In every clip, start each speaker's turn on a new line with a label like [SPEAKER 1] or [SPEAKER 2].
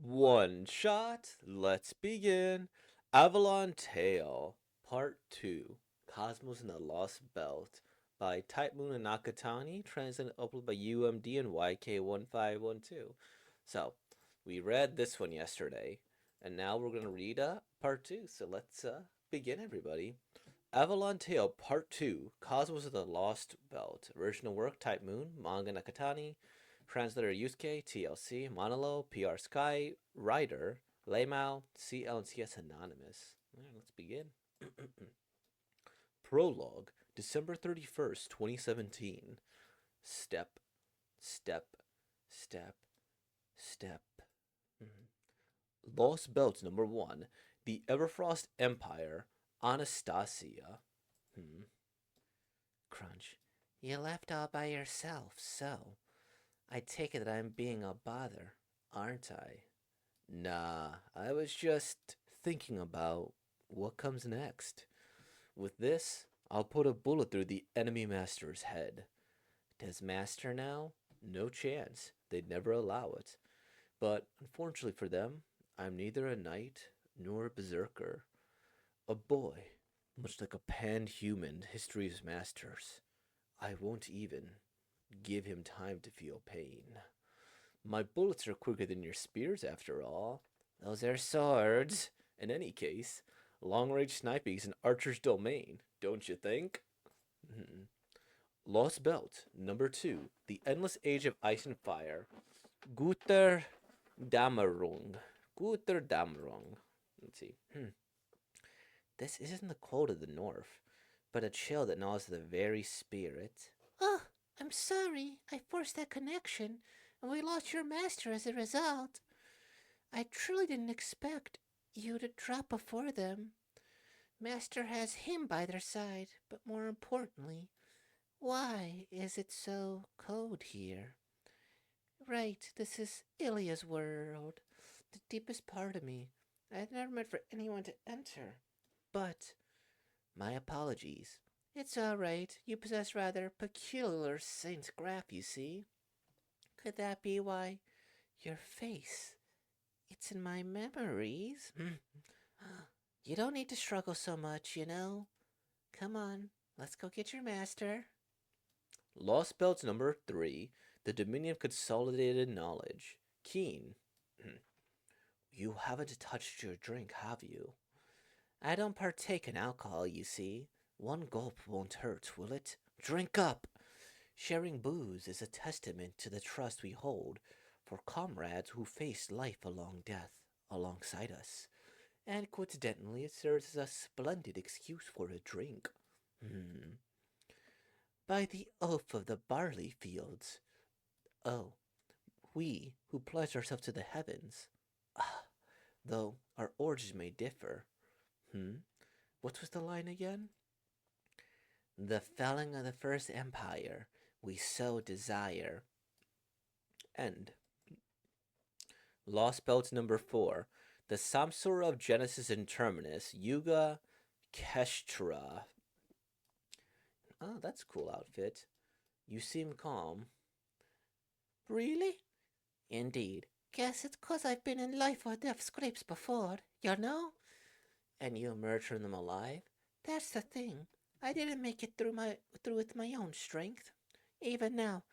[SPEAKER 1] One shot, let's begin. Avalon Tale, Part 2, Cosmos and the Lost Belt, by Type Moon and Nakatani, translated and uploaded by UMD and YK1512. So, we read this one yesterday, and now we're going to read Part 2, so let's begin, everybody. Avalon Tale Part 2, Cosmos of the Lost Belt. Original work, Type Moon, Manga Nakatani. Translator Yusuke, TLC, Monolo, PR Sky, Writer, Leimao, CLNCS Anonymous. Alright, let's begin. Prologue, December 31st, 2017. Step, step, step, step. Lost Belt number 1, The Everfrost Empire, Anastasia. Crunch. You left all by yourself, so. I take it that I'm being a bother, aren't I? Nah, I was just thinking about what comes next. With this, I'll put a bullet through the enemy master's head. Does master now? No chance. They'd never allow it. But unfortunately for them, I'm neither a knight nor a berserker. A boy, much like a pan-human history's masters. I won't even give him time to feel pain. My bullets are quicker than your spears, after all. Those are swords. In any case, long-range sniping is an archer's domain, don't you think? Lost Belt, number 2, The Endless Age of Ice and Fire. Guter Dämmerung. Guter Dämmerung. Let's see. This isn't the cold of the north, but a chill that gnaws the very spirit.
[SPEAKER 2] Oh, I'm sorry. I forced that connection, and we lost your master as a result. I truly didn't expect you to drop before them. Master has him by their side, but more importantly, why is it so cold here? Right, this is Ilya's world, the deepest part of me. I had never meant for anyone to enter. But, my apologies. It's all right. You possess rather peculiar saint's graph, you see. Could that be why your face? It's in my memories. You don't need to struggle so much, you know. Come on, let's go get your master.
[SPEAKER 1] Lost Belt number 3, The Dominion of Consolidated Knowledge. Keen. You haven't touched your drink, have you? I don't partake in alcohol, you see. One gulp won't hurt, will it? Drink up! Sharing booze is a testament to the trust we hold for comrades who face life along death alongside us. And coincidentally, it serves as a splendid excuse for a drink. By the oath of the barley fields. Oh, we who pledge ourselves to the heavens. Ah, though our origins may differ. What was the line again? The felling of the first empire we so desire. End. Lost Belt number 4. The Samsara of Genesis and Terminus, Yuga Keshtra. Oh, that's a cool outfit. You seem calm.
[SPEAKER 2] Really? Indeed. Guess it's 'cause I've been in life or death scrapes before, you know?
[SPEAKER 1] And you emerged from them alive?
[SPEAKER 2] That's the thing. I didn't make it through with my own strength. Even now,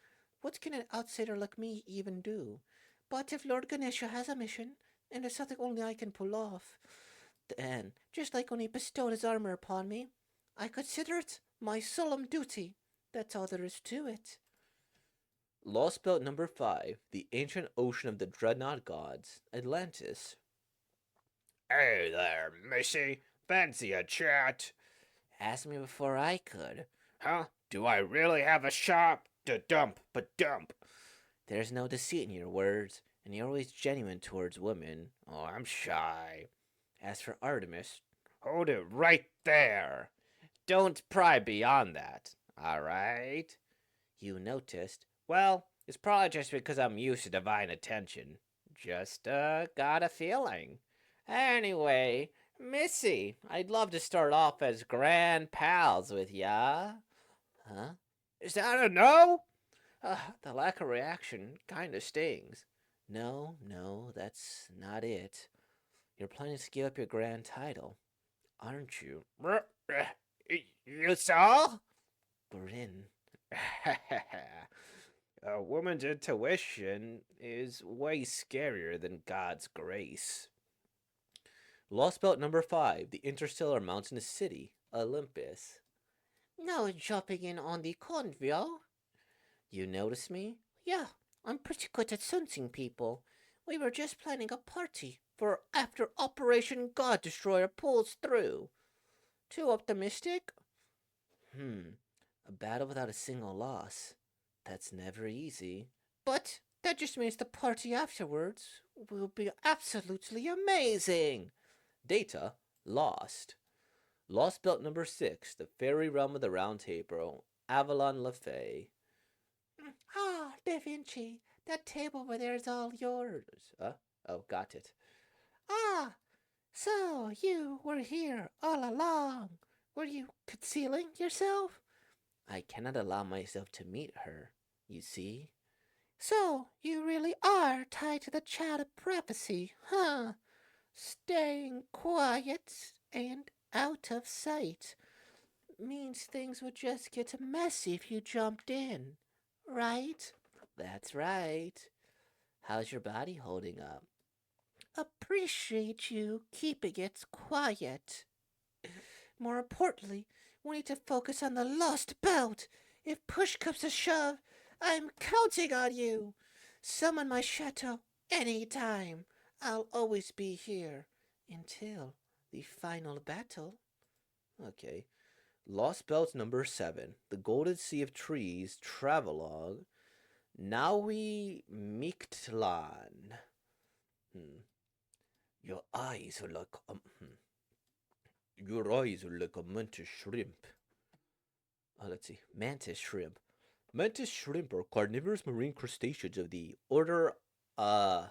[SPEAKER 2] what can an outsider like me even do? But if Lord Ganesha has a mission, and it's something only I can pull off, then, just like when he bestowed his armor upon me, I consider it my solemn duty. That's all there is to it.
[SPEAKER 1] Lost Belt number 5. The Ancient Ocean of the Dreadnought Gods, Atlantis.
[SPEAKER 3] Hey there, Missy. Fancy a chat?
[SPEAKER 2] Ask me before I could.
[SPEAKER 3] Huh? Do I really have a shop? Da-dump, ba-dump.
[SPEAKER 2] There's no deceit in your words, and you're always genuine towards women.
[SPEAKER 3] Oh, I'm shy.
[SPEAKER 2] As for Artemis,
[SPEAKER 3] Hold it right there. Don't pry beyond that, alright?
[SPEAKER 2] you noticed.
[SPEAKER 3] Well, it's probably just because I'm used to divine attention. Just, got a feeling. Anyway, Missy, I'd love to start off as grand pals with ya.
[SPEAKER 2] Huh?
[SPEAKER 3] Is that a no? The lack of reaction kinda stings.
[SPEAKER 1] No, no, that's not it. You're planning to give up your grand title, aren't you?
[SPEAKER 3] You saw?
[SPEAKER 1] Bryn.
[SPEAKER 3] A woman's intuition is way scarier than God's grace.
[SPEAKER 1] Lost belt number 5, the interstellar mountainous city, Olympus.
[SPEAKER 2] No jumping in on the convo.
[SPEAKER 1] You notice me?
[SPEAKER 2] Yeah, I'm pretty good at sensing people. We were just planning a party for after Operation God Destroyer pulls through. Too optimistic?
[SPEAKER 1] A battle without a single loss. That's never easy.
[SPEAKER 2] But that just means the party afterwards will be absolutely amazing.
[SPEAKER 1] Data, lost. Lost belt number 6, the fairy realm of the round table, Avalon LaFay.
[SPEAKER 2] Ah, Da Vinci, that table over there is all yours.
[SPEAKER 1] Oh, got it.
[SPEAKER 2] Ah, so you were here all along. Were you concealing yourself?
[SPEAKER 1] I cannot allow myself to meet her, you see?
[SPEAKER 2] So you really are tied to the child of prophecy, huh? Staying quiet and out of sight means things would just get messy if you jumped in, right?
[SPEAKER 1] That's right. How's your body holding up?
[SPEAKER 2] Appreciate you keeping it quiet. More importantly, we need to focus on the lost belt. If push comes to shove, I'm counting on you. Summon my chateau anytime. I'll always be here until the final battle.
[SPEAKER 1] Okay. Lost belt number 7, the Golden Sea of Trees, Travelogue, Naui Mictlan. Hmm. Your eyes are like Your eyes are like a mantis shrimp. Let's see. Mantis shrimp. Mantis shrimp are carnivorous marine crustaceans of the order uh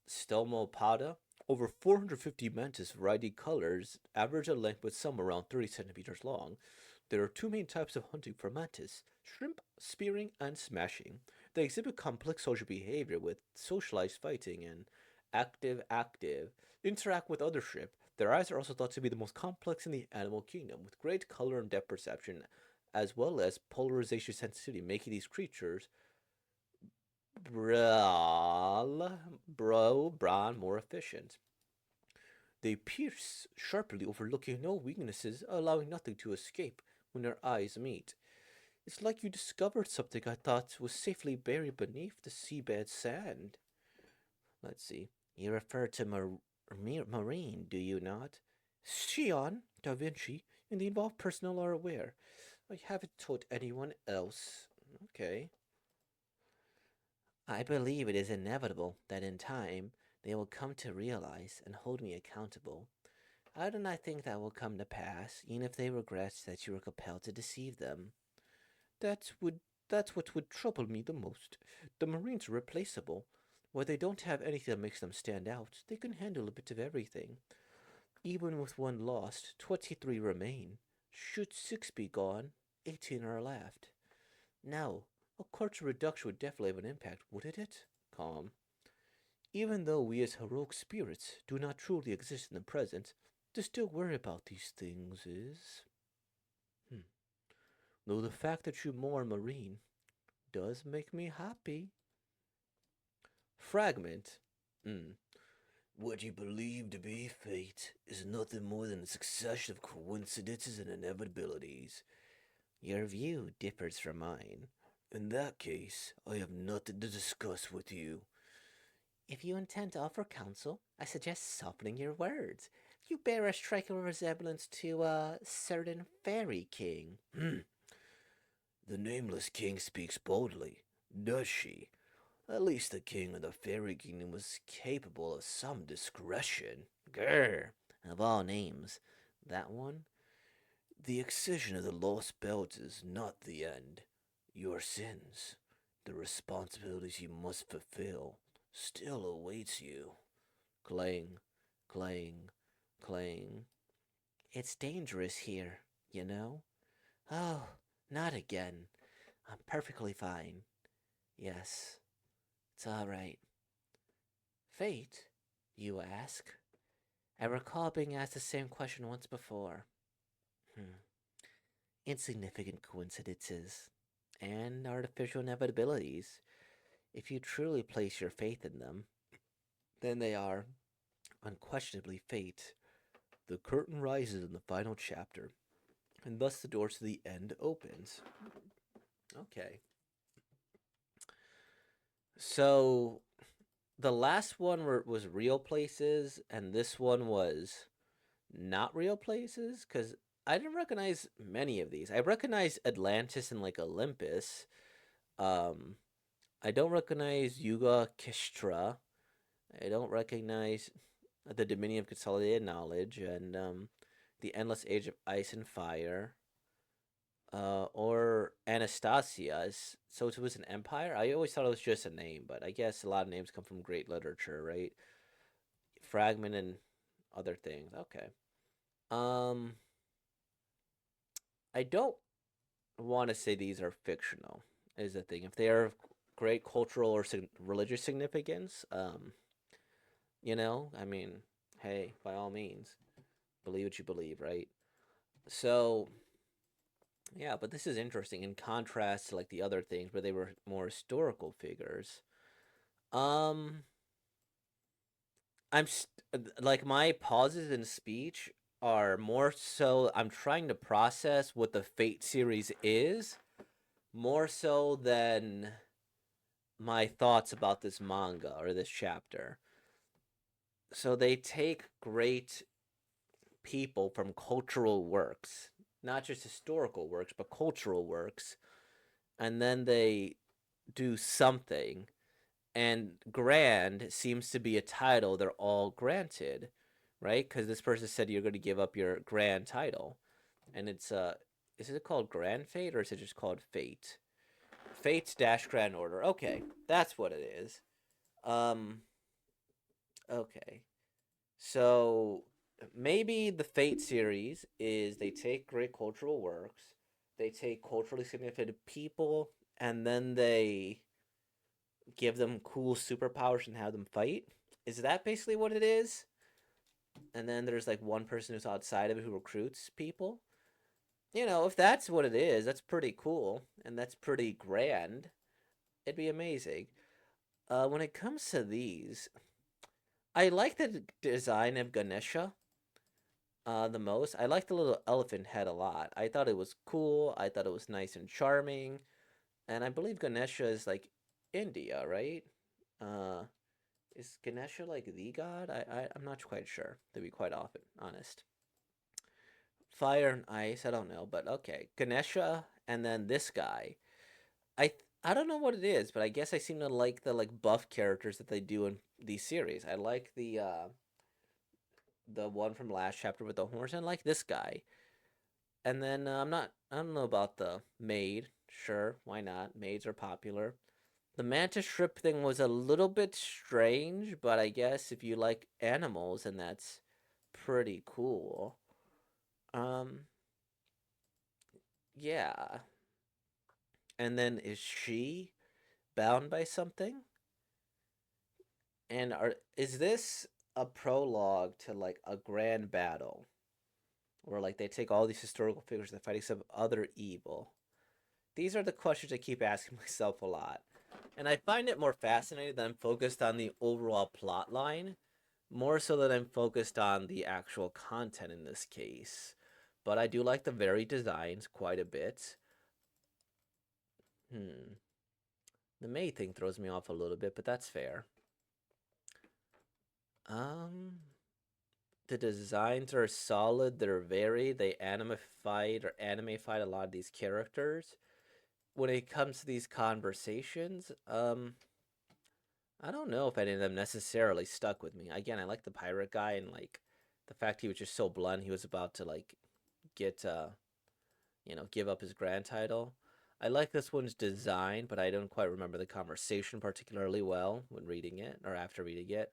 [SPEAKER 1] Stomopoda. Over 450 mantis variety colors, average in length with some around 30 centimeters long. There are two main types of hunting for mantis: shrimp spearing and smashing. They exhibit complex social behavior with socialized fighting and active interact with other shrimp. Their eyes are also thought to be the most complex in the animal kingdom, with great color and depth perception, as well as polarization sensitivity, making these creatures brawn more efficient. They pierce sharply, overlooking no weaknesses, allowing nothing to escape when their eyes meet. It's like you discovered something I thought was safely buried beneath the seabed sand. Let's see. You refer to Marine, do you not? Xion, Da Vinci, and the involved personnel are aware. I haven't told anyone else. Okay. I believe it is inevitable that in time they will come to realize and hold me accountable. How do I think that will come to pass, even if they regret that you were compelled to deceive them? That would that's what would trouble me the most. The Marines are replaceable. While they don't have anything that makes them stand out, they can handle a bit of everything. Even with one lost, 23 remain. Should 6 be gone, 18 are left. Now, a quarter reduction would definitely have an impact, wouldn't it? Calm. Even though we as heroic spirits do not truly exist in the present, to still worry about these things is. Hmm. Though the fact that you mourn Marine does make me happy. Fragment. Hmm. What you believe to be fate is nothing more than a succession of coincidences and inevitabilities. Your view differs from mine. In that case, I have nothing to discuss with you. If you intend to offer counsel, I suggest softening your words. You bear a striking resemblance to a certain fairy king. The nameless king speaks boldly, does she? At least the king of the fairy kingdom was capable of some discretion. Grr! Of all names, that one? The excision of the lost belt is not the end. Your sins, the responsibilities you must fulfill, still awaits you. Clang, clang, clang. It's dangerous here, you know? Oh, not again. I'm perfectly fine. Yes, It's all right. Fate, you ask? I recall being asked the same question once before. Hmm. Insignificant coincidences and artificial inevitabilities. If you truly place your faith in them, then they are unquestionably fate. The curtain rises in the final chapter, and thus the door to the end opens. Okay. So the last one was real places, and this one was not real places? Because I didn't recognize many of these. I recognize Atlantis and like Olympus. Um, I don't recognize Yuga Kistra. I don't recognize the Dominion of Consolidated Knowledge and the Endless Age of Ice and Fire. Or Anastasia. So it was an empire? I always thought it was just a name, but I guess a lot of names come from great literature, right? Fragment and other things. Okay. Um, I don't want to say these are fictional, is the thing. If they are of great cultural or religious significance, I mean, hey, by all means, believe what you believe, right? So, yeah, but this is interesting in contrast to like the other things where they were more historical figures. Um, like my pauses in speech are more so I'm trying to process what the Fate series is more so than my thoughts about this manga or this chapter. So they take great people from cultural works, not just historical works, but cultural works, and then they do something. And grand seems to be a title they're all granted, right? Because this person said you're going to give up your grand title, and it's is it called Grand Fate or is it just called Fate? Fate's dash Grand Order. Okay, that's what it is. Um, okay. So maybe the Fate series is they take great cultural works, they take culturally significant people, and then they give them cool superpowers and have them fight. Is that basically what it is? And then there's like one person who's outside of it who recruits people. If that's what it is, that's pretty cool and that's pretty grand. It'd be amazing. When it comes to these, I like the design of Ganesha the most. I like the little elephant head a lot. I thought it was cool. I thought it was nice and charming. And I believe Ganesha is like India, right? Uh, is Ganesha like the god? I'm not quite sure, to be quite often honest. Fire and ice, I don't know, but okay. Ganesha and then this guy. I don't know what it is, but I guess I seem to like the like buff characters that they do in these series. I like the one from last chapter with the horns, and I like this guy. And then I don't know about the maid. Sure, why not? Maids are popular. The mantis shrimp thing was a little bit strange, but I guess if you like animals, and that's pretty cool. Um, yeah. And then is she bound by something? And is this a prologue to like a grand battle? Where like they take all these historical figures and fighting some other evil? These are the questions I keep asking myself a lot. And I find it more fascinating that I'm focused on the overall plot line, more so than I'm focused on the actual content in this case. But I do like the varied designs quite a bit. Hmm. The May thing throws me off a little bit, but that's fair. Um, the designs are solid. They're varied. They animified a lot of these characters. When it comes to these conversations, I don't know if any of them necessarily stuck with me. Again, I like the pirate guy and like the fact he was just so blunt. He was about to like get give up his grand title. I like this one's design, but I don't quite remember the conversation particularly well when reading it or after reading it.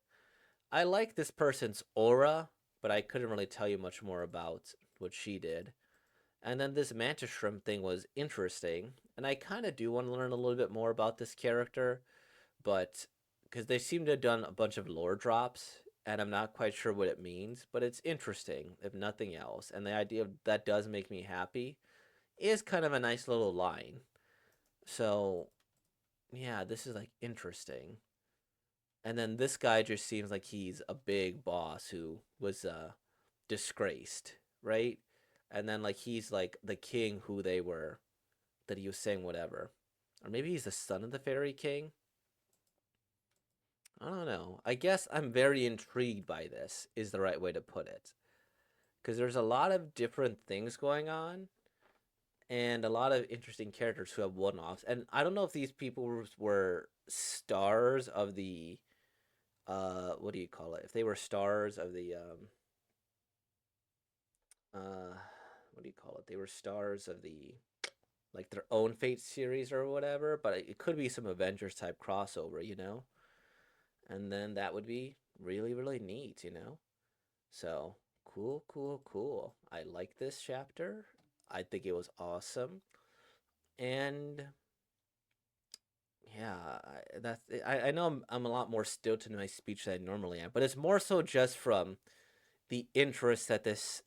[SPEAKER 1] I like this person's aura, but I couldn't really tell you much more about what she did. And then this mantis shrimp thing was interesting, and I kind of do want to learn a little bit more about this character, but because they seem to have done a bunch of lore drops, and I'm not quite sure what it means, but it's interesting if nothing else. And the idea of that does make me happy is kind of a nice little line. So yeah, this is like interesting. And then this guy just seems like he's a big boss who was disgraced, right? And then like he's like the king who they were that he was saying whatever. Or maybe he's the son of the fairy king. I don't know. I guess I'm very intrigued by this is the right way to put it. Cuz there's a lot of different things going on and a lot of interesting characters who have one-offs. And I don't know if these people were stars of the what do you call it? If they were stars of the uh what do you call it? They were stars of the like their own Fate series or whatever, but it could be some Avengers type crossover, you know? And then that would be really, really neat, you know? So, cool, cool, cool. I like this chapter. I think it was awesome. And yeah, I know I'm a lot more stilted in my speech than I normally am, but it's more so just from the interest that this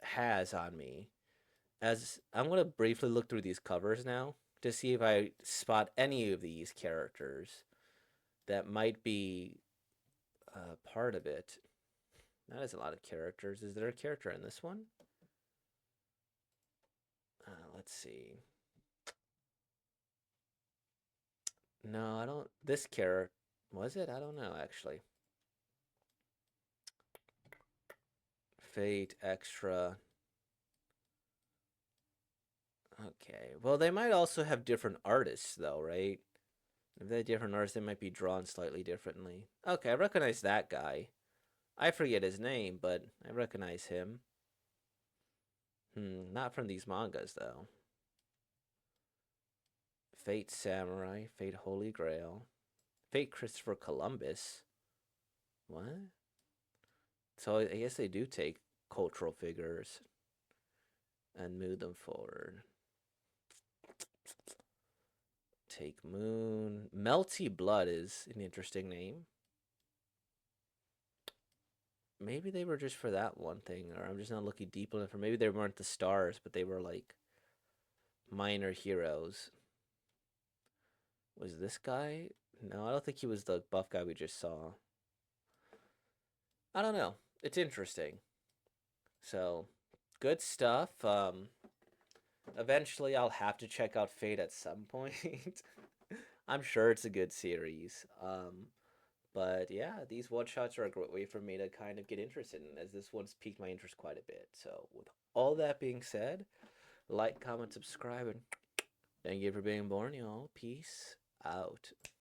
[SPEAKER 1] has on me. As I'm gonna briefly look through these covers now to see if I spot any of these characters that might be part of it. That is a lot of characters. Is there a character in this one? Let's see. No, I don't. This character was it? I don't know actually. Fate extra. Okay. Well, they might also have different artists though, right? If they have different artists, they might be drawn slightly differently. Okay, I recognize that guy. I forget his name, but I recognize him. Not from these mangas though. Fate Samurai, Fate Holy Grail, Fate Christopher Columbus. What? So I guess they do take cultural figures and move them forward. Take Moon. Melty Blood is an interesting name. Maybe they were just for that one thing, or I'm just not looking deep enough, or maybe they weren't the stars, but they were like minor heroes. Was this guy? No, I don't think he was the buff guy we just saw. I don't know. It's interesting. So, good stuff. Eventually I'll have to check out Fate at some point. I'm sure it's a good series. But yeah, these one shots are a great way for me to kind of get interested in, as this one's piqued my interest quite a bit. So, with all that being said, like, comment, subscribe, and thank you for being born, y'all. Peace out.